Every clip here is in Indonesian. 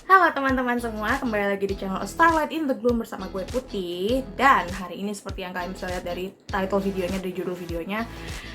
Halo teman-teman semua, kembali lagi di channel A Starlight in the Gloom bersama gue Putih. Dan hari ini seperti yang kalian bisa lihat dari title videonya, dari judul videonya,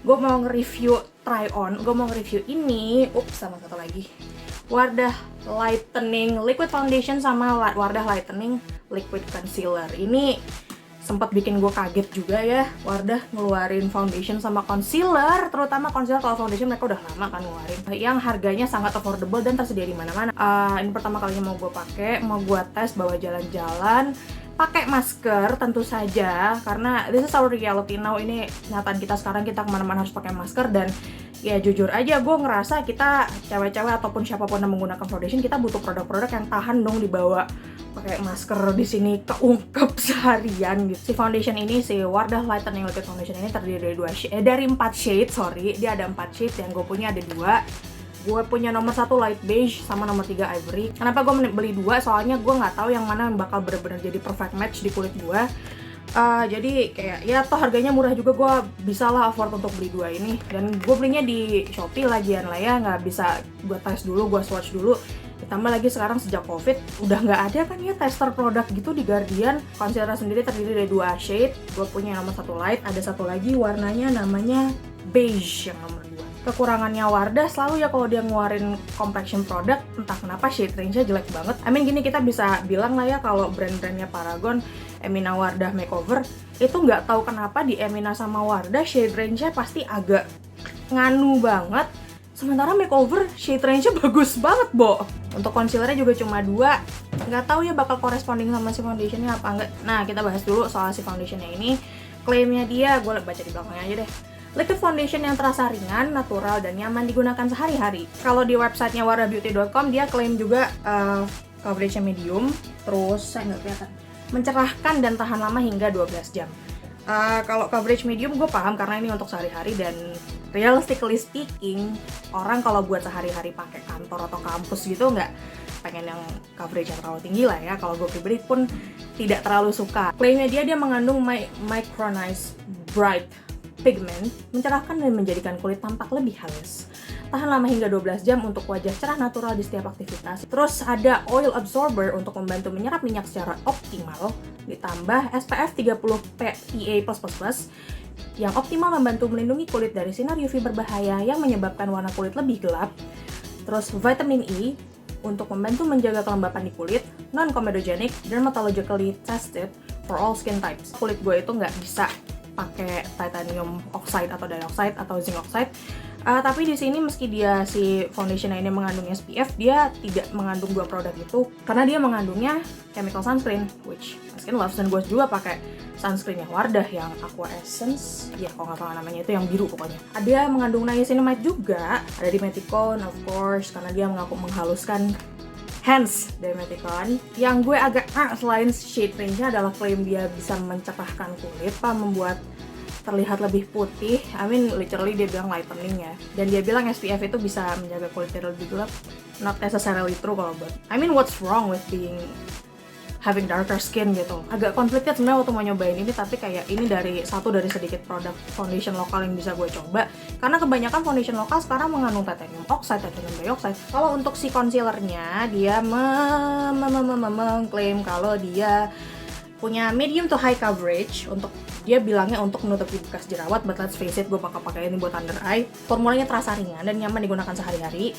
gue mau nge-review try on, gue mau nge-review ini, sama satu lagi, Wardah Lightening Liquid Foundation sama Wardah Lightening Liquid Concealer. Ini sempat bikin gue kaget juga ya, Wardah ngeluarin foundation sama concealer, terutama concealer. Kalau foundation mereka udah lama kan ngeluarin, yang harganya sangat affordable dan tersedia di mana-mana. Ini pertama kalinya mau gue pakai, mau gue tes bawa jalan-jalan, pakai masker tentu saja, karena this is our reality now. Ini kenyataan kita sekarang, kita kemana-mana harus pakai masker. Dan ya jujur aja, gue ngerasa kita cewek-cewek ataupun siapapun yang menggunakan foundation, kita butuh produk-produk yang tahan dong dibawa pakai masker di sini keungkep seharian gitu. Si foundation ini, si Wardah Lightening Liquid Foundation ini terdiri dari 4 shade, dia ada 4 shade, yang gue punya ada 2. Gue punya nomor 1 light beige sama nomor 3 ivory. Kenapa gue beli 2? Soalnya gue nggak tahu yang mana yang bakal bener-bener jadi perfect match di kulit gue. Jadi kayak ya toh harganya murah juga, gue bisa lah afford untuk beli 2 ini. Dan gue belinya di Shopee lagian lah ya, nggak bisa gue tes dulu, gue swatch dulu. Ditambah lagi sekarang sejak covid udah nggak ada kan ya tester produk gitu di Guardian. Concealer sendiri terdiri dari 2 shade, gue punya nomor 1 light, ada satu lagi warnanya namanya beige yang nomor 2. Kekurangannya Wardah selalu ya kalau dia ngeluarin complexion product, entah kenapa shade range-nya jelek banget. Gini, kita bisa bilang lah ya kalau brand-brandnya Paragon, Emina, Wardah Makeover, itu nggak tahu kenapa di Emina sama Wardah shade range-nya pasti agak nganu banget. Sementara Makeover shade range-nya bagus banget, Bo. Untuk concealer-nya juga cuma 2. Nggak tahu ya bakal corresponding sama si foundation-nya apa enggak. Nah, kita bahas dulu soal si foundation-nya ini. Klaimnya dia, gue baca di belakangnya aja deh. Liquid foundation yang terasa ringan, natural, dan nyaman digunakan sehari-hari. Kalau di websitenya wardahbeauty.com, dia klaim juga coverage-nya medium. Terus, saya nggak kelihatan. Mencerahkan dan tahan lama hingga 12 jam. Kalau coverage medium gue paham karena ini untuk sehari-hari, dan realistically speaking, orang kalau buat sehari-hari pakai kantor atau kampus gitu nggak pengen yang coverage yang terlalu tinggi lah ya. Kalau gue pribadi pun tidak terlalu suka. Klaimnya dia mengandung micronized bright pigment, mencerahkan dan menjadikan kulit tampak lebih halus. Tahan lama hingga 12 jam untuk wajah cerah natural di setiap aktivitas. Terus ada oil absorber untuk membantu menyerap minyak secara optimal. Ditambah SPF 30 PA+++, yang optimal membantu melindungi kulit dari sinar UV berbahaya yang menyebabkan warna kulit lebih gelap. Terus vitamin E untuk membantu menjaga kelembapan di kulit, non-comedogenic, dermatologically tested for all skin types. Kulit gue itu nggak bisa pakai titanium oxide atau dioxide atau zinc oxide. Tapi di sini meski dia si foundation ini mengandung SPF, dia tidak mengandung 2 produk itu karena dia mengandungnya chemical sunscreen, which my skin loves. Dan gue juga pakai sunscreennya Wardah yang Aqua Essence, ya kalau nggak salah namanya, itu yang biru pokoknya. Dia mengandung niacinamide juga, ada di Meticone of course, karena dia mengaku menghaluskan hands dari Meticone. Yang gue agak selain shade range-nya adalah klaim dia bisa mencerahkan kulit, membuat terlihat lebih putih. Literally dia bilang lightening ya. Dan dia bilang SPF itu bisa menjaga kulit lebih gelap. Not necessarily true kalau buat. What's wrong with having darker skin gitu. Agak complicated sebenarnya waktu mau nyobain ini, tapi kayak ini dari sedikit produk foundation lokal yang bisa gue coba. Karena kebanyakan foundation lokal sekarang mengandung titanium oxide, titanium dioxide. Kalau untuk si concealernya, dia mengklaim kalau dia punya medium to high coverage. Untuk dia bilangnya untuk menutupi bekas jerawat, but let's face it, gue bakal pakai ini buat under eye. Formulanya terasa ringan dan nyaman digunakan sehari-hari.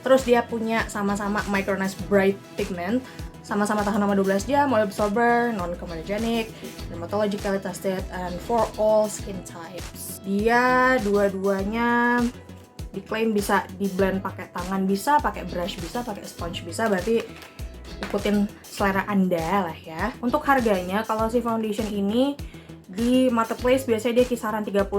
Terus dia punya sama-sama micronized bright pigment, sama-sama tahan lama 12 jam, oil absorber, non-comedogenic, dermatologically tested, and for all skin types. Dia dua-duanya diklaim bisa di blend pakai tangan, bisa pakai brush, bisa pakai sponge, bisa. Berarti ikutin selera Anda lah ya. Untuk harganya, kalau si foundation ini di marketplace biasanya dia kisaran 30-40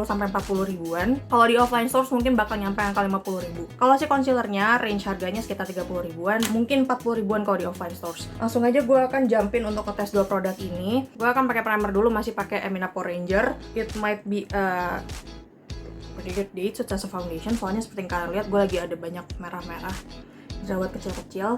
ribuan. Kalau di offline stores mungkin bakal nyampe angka 50 ribu. Kalau si concealernya range harganya sekitar 30 ribuan, mungkin 40 ribuan kalau di offline stores. Langsung aja gue akan jumpin untuk ngetes 2 produk ini. Gue akan pakai primer dulu, masih pakai Emina Pore Ranger. It might be pretty good date as a foundation, soalnya seperti yang kalian lihat gue lagi ada banyak merah-merah jerawat kecil-kecil.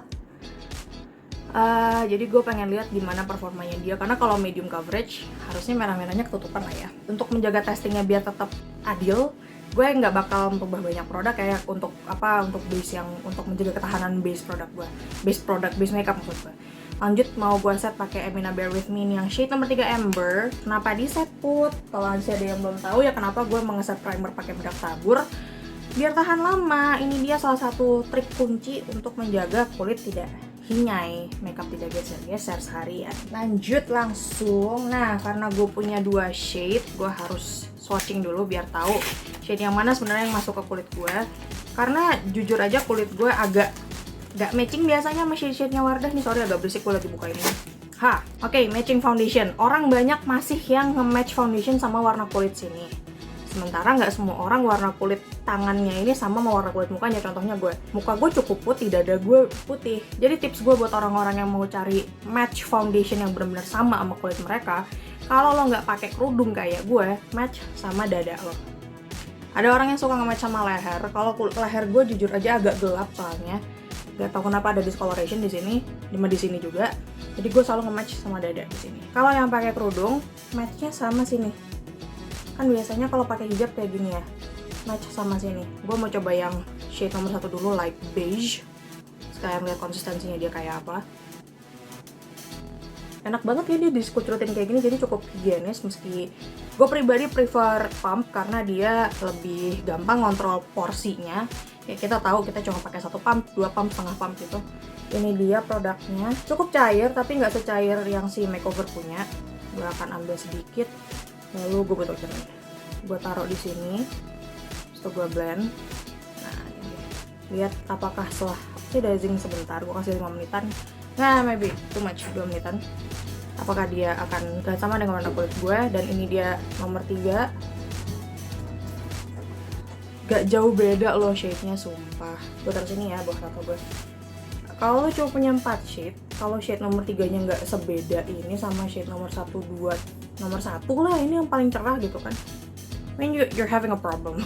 Jadi gue pengen lihat gimana performanya dia, karena kalau medium coverage harusnya merah-merahnya ketutupan lah ya. Untuk menjaga testingnya biar tetap adil, gue nggak bakal merubah banyak produk kayak untuk base yang untuk menjaga ketahanan base base makeup maksud gue. Lanjut mau gue set pakai Emina Bear With Me yang shade nomor 3 Amber. Kenapa di set put? Kalau ada yang belum tahu ya kenapa gue mengeset primer pakai bedak tabur biar tahan lama. Ini dia salah satu trik kunci untuk menjaga kulit tidak hinyai, makeup tidak geser-geser seharian. Lanjut langsung. Nah, karena gue punya 2 shade, gue harus swatching dulu biar tahu shade yang mana sebenarnya yang masuk ke kulit gue. Karena jujur aja kulit gue agak gak matching biasanya sama shade-shade-nya Wardah nih. Sorry agak berisik gue lagi buka ini. Oke, matching foundation. Orang banyak masih yang nge-match foundation sama warna kulit sini. Sementara nggak semua orang warna kulit tangannya ini sama warna kulit mukanya. Contohnya gue, muka gue cukup putih, dada gue putih. Jadi tips gue buat orang-orang yang mau cari match foundation yang benar-benar sama kulit mereka, kalau lo nggak pakai kerudung kayak gue, match sama dada lo. Ada orang yang suka nge-match sama leher. Kalau leher gue jujur aja agak gelap soalnya. Gak tau kenapa ada discoloration di sini, di sini juga. Jadi gue selalu nge-match sama dada di sini. Kalau yang pakai kerudung, matchnya sama sini. Kan biasanya kalau pakai hijab kayak gini ya, match sama sini. Gue mau coba yang shade nomor 1 dulu, light beige. Sekalian lihat konsistensinya dia kayak apa. Enak banget ya dia dikucurutin kayak gini, jadi cukup higienis. Meski gue pribadi prefer pump karena dia lebih gampang ngontrol porsinya. Ya kita tahu kita cuma pakai 1 pump, 2 pump, setengah pump gitu. Ini dia produknya, cukup cair tapi nggak secair yang si makeover punya. Gue akan ambil sedikit. Lalu gue betokin aja, gue taruh di sini, terus gue blend. Nah, ini lihat apakah setelah dazing sebentar, gue kasih 5 menitan. Nah, maybe too much, 2 menitan. Apakah dia akan sama dengan warna kulit gue? Dan ini dia nomor 3. Gak jauh beda loh shade-nya, sumpah. Gue taruh sini ya, bawah kata gue. Kalau lo cuma punya 4 shade, kalau shade nomor 3-nya nggak sebeda ini sama shade nomor 1, 2, nomor 1 lah, ini yang paling cerah gitu kan. I mean you're having a problem.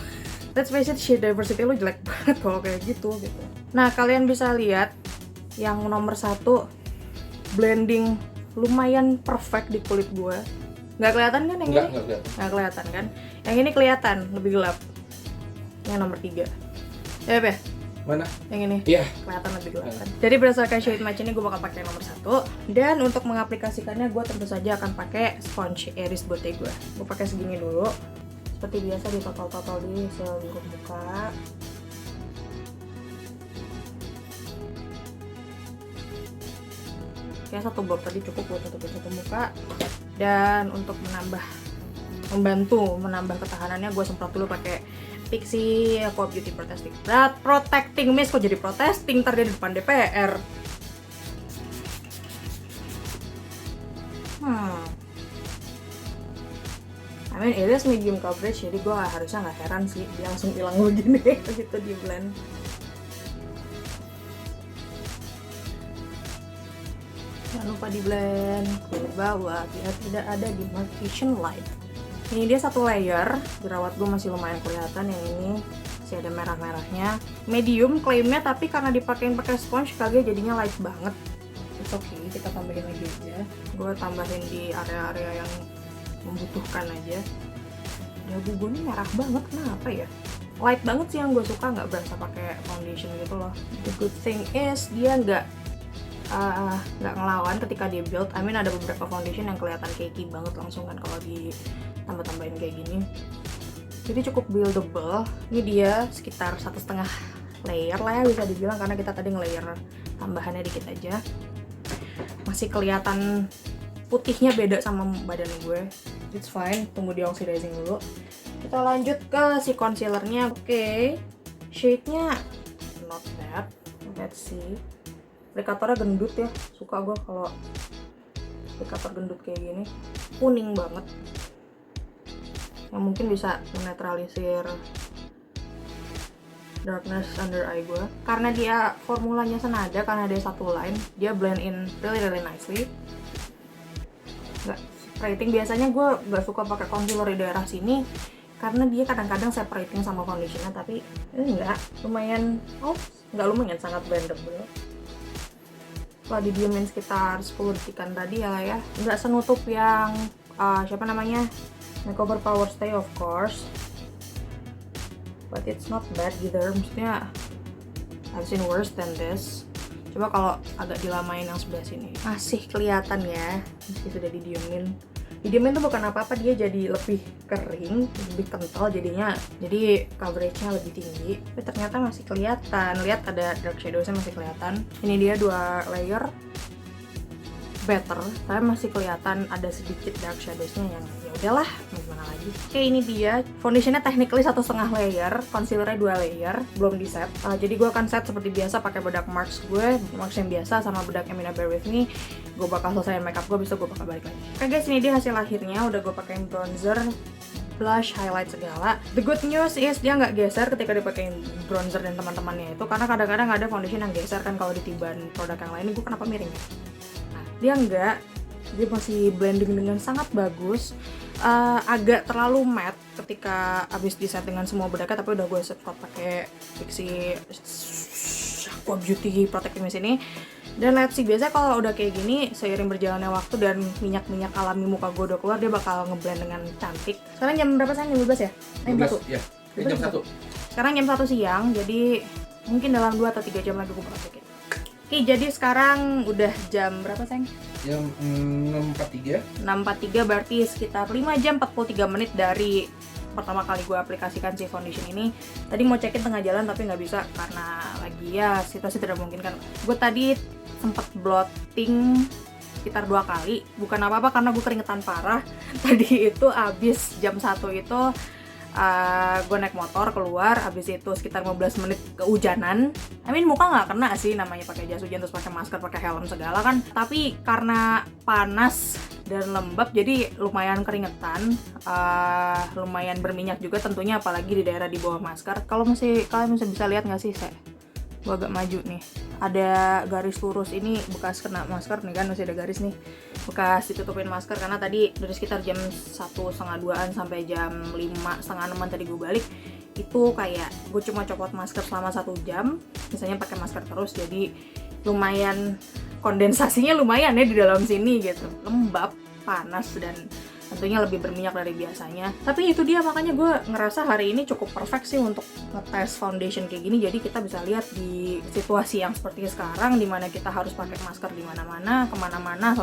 Let's face it, shade diversity lo jelek banget kalau kayak gitu. Nah, kalian bisa lihat yang nomor 1 blending lumayan perfect di kulit gue. Nggak kelihatan kan yang ini? Nggak kelihatan kan? Yang ini kelihatan, lebih gelap. Yang nomor 3. Ya, Beh? Mana? Yang ini? Iya. Kelihatan lebih gelap kan? Jadi berdasarkan shade match ini gue bakal pakai nomor 1. Dan untuk mengaplikasikannya gue tentu saja akan pakai sponge Iris Beauty gue. Gue pakai segini dulu. Seperti biasa ditotol-totol di seluruh muka. Kayak 1 block tadi cukup buat tutupin 1 muka. Dan untuk membantu menambah ketahanannya, gue semprot dulu pakai Pixi Aqua Beauty Protecting Mist. Kok jadi protesting ntar dia di depan DPR. I mean it is medium coverage, jadi gue harusnya nggak heran sih dia langsung hilang begini begitu di blend. Jangan lupa di blend ke bawah biar tidak ada demarcation line. Ini dia 1 layer, jerawat gue masih lumayan kelihatan. Yang ini masih ada merah-merahnya. Medium klaimnya, tapi karena dipakein pakai sponge kagak jadinya light banget. It's okay, kita tambahin lagi aja. Gue tambahin di area-area yang membutuhkan aja. Dagu gue ini merah banget, kenapa ya? Light banget sih yang gue suka, nggak berasa pakai foundation gitu loh. The good thing is dia nggak ngelawan ketika dia build. I mean ada beberapa foundation yang kelihatan cakey banget langsung kan kalau ditambah-tambahin kayak gini. Jadi cukup buildable. Ini dia sekitar 1,5 layer lah ya bisa dibilang, karena kita tadi nge-layer tambahannya dikit aja. Masih kelihatan putihnya beda sama badan gue. It's fine, tunggu di oxidizing dulu. Kita lanjut ke si concealernya. Oke, shade-nya not bad. Let's see. Aplikatornya gendut ya, suka gue kalau aplikator gendut kayak gini. Kuning banget, yang mungkin bisa menetralisir darkness under eye gue. Karena dia formulanya senada, karena dia 1 line, dia blend in really nicely. Nggak separating, biasanya gue nggak suka pakai concealer di daerah sini karena dia kadang-kadang separating sama foundationnya, tapi ini enggak, lumayan, sangat blendable. Kalau didiemin sekitar 10 detikan tadi ya, nggak senutup yang makeover power stay of course. but it's not bad either. Maksudnya I've seen worse than this. Coba kalau agak dilamain yang sebelah sini, masih kelihatan ya, meski sudah didiemin tuh bukan apa-apa, dia jadi lebih kering, lebih kental jadinya, jadi coveragenya lebih tinggi, tapi ternyata masih kelihatan. Lihat ada dark shadows-nya masih kelihatan. Ini dia 2 layer better, tapi masih kelihatan ada sedikit dark shadows-nya yang ya udahlah, gimana lagi. Oke, ini dia foundationnya technically 1,5 layer, concealernya 2 layer, belum di set. Jadi gue akan set seperti biasa pakai bedak Marks gue, Marks yang biasa sama bedak Emina Bear With Me. Gue bakal selesaiin makeup gue, bisa gue bakal balik lagi. Oke guys, ini dia hasil akhirnya. Udah gue pakein bronzer, blush, highlight segala. The good news is dia nggak geser ketika dipakein bronzer dan teman-temannya itu, karena kadang-kadang ada foundation yang geser kan kalau ditiban produk yang lain. Ini gue kenapa miring ya? Dia enggak, dia masih blending dengan sangat bagus. Agak terlalu matte ketika abis di set dengan semua bedaknya, tapi udah gue semprot pakai Fixie Aqua Beauty Protecting Mist ini. Dan let's see, biasanya kalau udah kayak gini, seiring berjalannya waktu dan minyak-minyak alami muka gue udah keluar, dia bakal ngeblend dengan cantik. Sekarang jam berapa sayang? Jam 12 ya? Jam 1? Iya, jam 1. Sekarang jam 1 siang, jadi mungkin dalam 2 atau 3 jam lagi gue bakal pakai. Oke, jadi sekarang udah jam berapa sayang? Jam 6.43. 6.43 berarti sekitar 5 jam 43 menit dari pertama kali gue aplikasikan si foundation ini. Tadi mau cekin tengah jalan tapi nggak bisa karena lagi ya situasi tidak memungkinkan. Gue tadi sempet blotting sekitar 2 kali. Bukan apa-apa karena gue keringetan parah. Tadi itu abis jam 1 itu gue naik motor keluar, habis itu sekitar 15 menit kehujanan. Muka nggak kena sih, namanya pakai jas hujan terus pakai masker, pakai helm segala kan. Tapi karena panas dan lembab jadi lumayan keringetan, lumayan berminyak juga tentunya, apalagi di daerah di bawah masker. Kalian masih bisa lihat nggak sih, gue agak maju nih, ada garis lurus ini bekas kena masker nih kan, masih ada garis nih bekas ditutupin masker karena tadi dari sekitar jam 1:30-2an sampai jam 5:30-6an tadi gue balik itu kayak gue cuma copot masker selama 1 jam, misalnya pakai masker terus, jadi lumayan kondensasinya lumayan ya di dalam sini gitu, lembab, panas dan tentunya lebih berminyak dari biasanya. Tapi itu dia, makanya gue ngerasa hari ini cukup perfect sih untuk ngetes foundation kayak gini. Jadi kita bisa lihat di situasi yang seperti sekarang, dimana kita harus pakai masker di mana-mana, kemana-mana,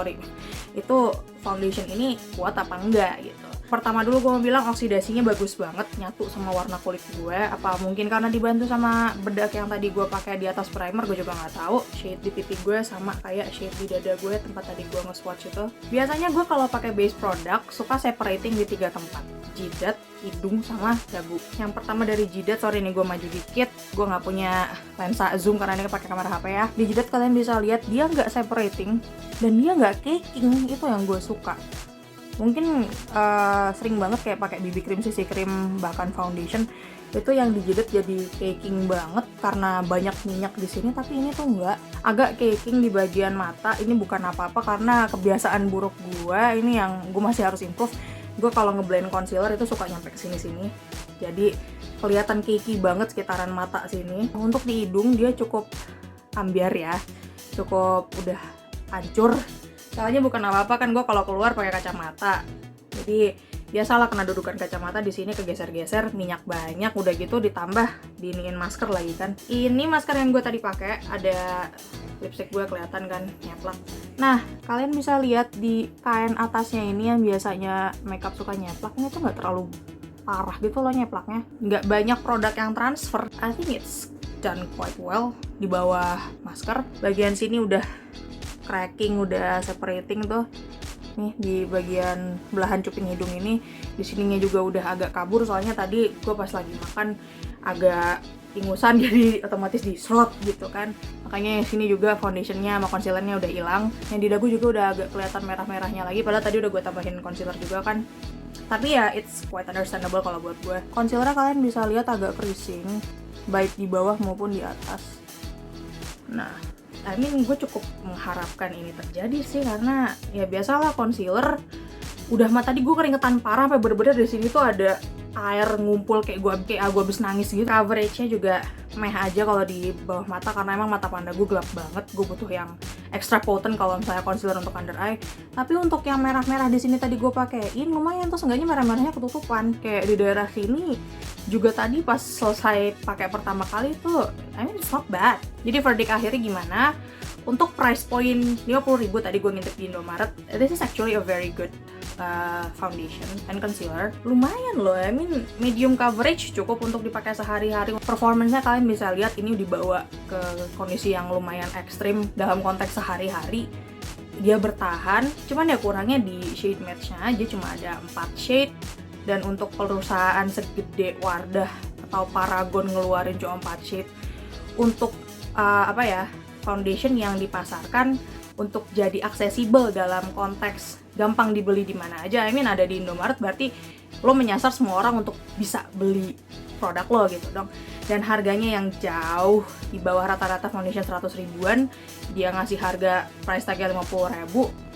itu foundation ini kuat apa enggak gitu. Pertama dulu gue mau bilang oksidasinya bagus banget, nyatu sama warna kulit gue. Apa mungkin karena dibantu sama bedak yang tadi gue pakai di atas primer, gue juga nggak tahu. Shade di pipi gue sama kayak shade di dada gue tempat tadi gue nge-swatch itu. Biasanya gue kalau pakai base product suka separating di 3 tempat, jidat, hidung, sama dagu. Yang pertama dari jidat, sorry nih gue maju dikit, gue nggak punya lensa zoom karena ini pakai kamera HP ya. Di jidat kalian bisa lihat dia nggak separating dan dia nggak caking, itu yang gue suka. Mungkin sering banget kayak pakai BB cream, CC cream, bahkan foundation itu yang di jidat jadi caking banget karena banyak minyak di sini, tapi ini tuh enggak. Agak caking di bagian mata, ini bukan apa-apa karena kebiasaan buruk gue, ini yang gue masih harus improve. Gue kalau ngeblend concealer itu suka nyampe ke sini-sini, jadi kelihatan cakey banget sekitaran mata sini. Untuk di hidung dia cukup ambiar ya, cukup udah hancur. Soalnya bukan apa-apa kan, gue kalau keluar pakai kacamata, jadi biasalah kena dudukan kacamata di sini kegeser-geser, minyak banyak, udah gitu ditambah diiniin masker lagi kan. Ini masker yang gue tadi pakai, ada lipstick gue kelihatan kan, nyeplak. Nah, kalian bisa lihat di kain atasnya ini yang biasanya makeup suka nyeplaknya tuh nggak terlalu parah gitu loh nyeplaknya. Nggak banyak produk yang transfer. I think it's done quite well di bawah masker. Bagian sini udah cracking, udah separating tuh. Nih di bagian belahan cuping hidung ini, di sininya juga udah agak kabur soalnya tadi gue pas lagi makan agak ingusan jadi otomatis diserot gitu kan. Makanya sini juga foundationnya sama concealernya udah hilang. Yang di dagu juga udah agak kelihatan merah-merahnya lagi, padahal tadi udah gue tambahin concealer juga kan. Tapi ya it's quite understandable kalau buat gue. Concealernya kalian bisa lihat agak creasing, baik di bawah maupun di atas. Nah, gue cukup mengharapkan ini terjadi sih, karena ya biasalah concealer udah tadi gue keringetan parah sampai bener-bener di sini tuh ada air ngumpul kayak gue abis nangis gitu. Coveragenya juga meh aja kalau di bawah mata, karena emang mata panda gue gelap banget. Gue butuh yang extra potent kalau misalnya concealer untuk under eye. Tapi untuk yang merah-merah di sini tadi gue pakein lumayan tuh, seenggaknya merah-merahnya ketutupan. Kayak di daerah sini juga tadi pas selesai pakai pertama kali tuh, I mean it's not bad. Jadi verdict akhirnya gimana? Untuk price point 50.000 tadi gue ngintip di Indomaret, this is actually a very good foundation and concealer. Lumayan loh, I mean medium coverage, cukup untuk dipakai sehari-hari. Performance-nya kalian bisa lihat ini dibawa ke kondisi yang lumayan ekstrim dalam konteks sehari-hari. Dia bertahan, cuman ya kurangnya di shade match-nya aja, cuma ada 4 shade. Dan untuk perusahaan segede Wardah atau Paragon ngeluarin cuma 4 shade untuk foundation yang dipasarkan untuk jadi aksesibel dalam konteks gampang dibeli di mana aja. I mean ada di Indomaret, berarti lo menyasar semua orang untuk bisa beli produk lo gitu dong. Dan harganya yang jauh di bawah rata-rata foundation 100 ribuan, dia ngasih harga price tag-nya 50.000.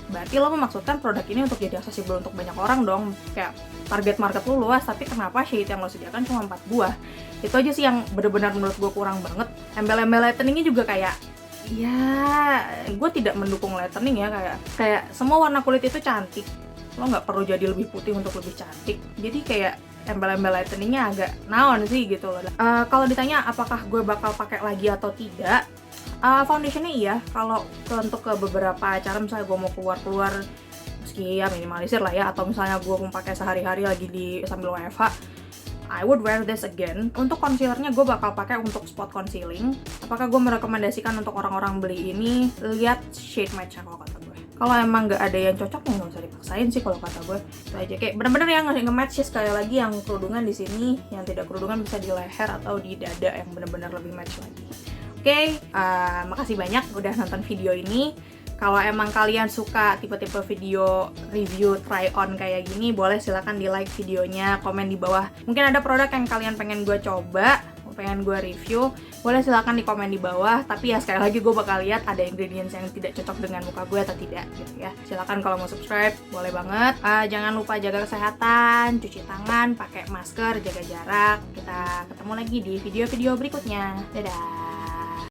Berarti lo memaksudkan produk ini untuk jadi aksesibel untuk banyak orang dong. Kayak target market lo luas, tapi kenapa shade yang lo sediakan cuma 4 buah? Itu aja sih yang benar-benar menurut gue kurang banget. Embel-embel lighteningnya juga kayak, ya gue tidak mendukung lightening ya, kayak semua warna kulit itu cantik, lo nggak perlu jadi lebih putih untuk lebih cantik. Jadi kayak embel-embel lighteningnya agak naon sih gitu loh. Kalau ditanya apakah gue bakal pakai lagi atau tidak, foundationnya iya. Kalau untuk ke beberapa acara misalnya gue mau keluar meski ya minimalisir lah ya, atau misalnya gue mau pakai sehari-hari lagi di sambil WFH, I would wear this again. Untuk concealernya gue bakal pakai untuk spot concealing. Apakah gue merekomendasikan untuk orang-orang beli ini? Lihat shade match-nya kalau kata gue. Kalau emang nggak ada yang cocok, ya nggak usah dipaksain sih kalau kata gue. Itu aja, kayak bener-bener yang nge-match sih. Sekali lagi yang kerudungan di sini, yang tidak kerudungan bisa di leher atau di dada yang bener-bener lebih match lagi. Oke, makasih banyak udah nonton video ini. Kalau emang kalian suka tipe-tipe video review try on kayak gini, boleh silakan di like videonya, komen di bawah. Mungkin ada produk yang kalian pengen gue coba, pengen gue review, boleh silakan di komen di bawah. Tapi ya sekali lagi gue bakal lihat ada ingredients yang tidak cocok dengan muka gue atau tidak gitu ya. Silakan kalau mau subscribe, boleh banget. Jangan lupa jaga kesehatan, cuci tangan, pakai masker, jaga jarak. Kita ketemu lagi di video-video berikutnya. Dadah.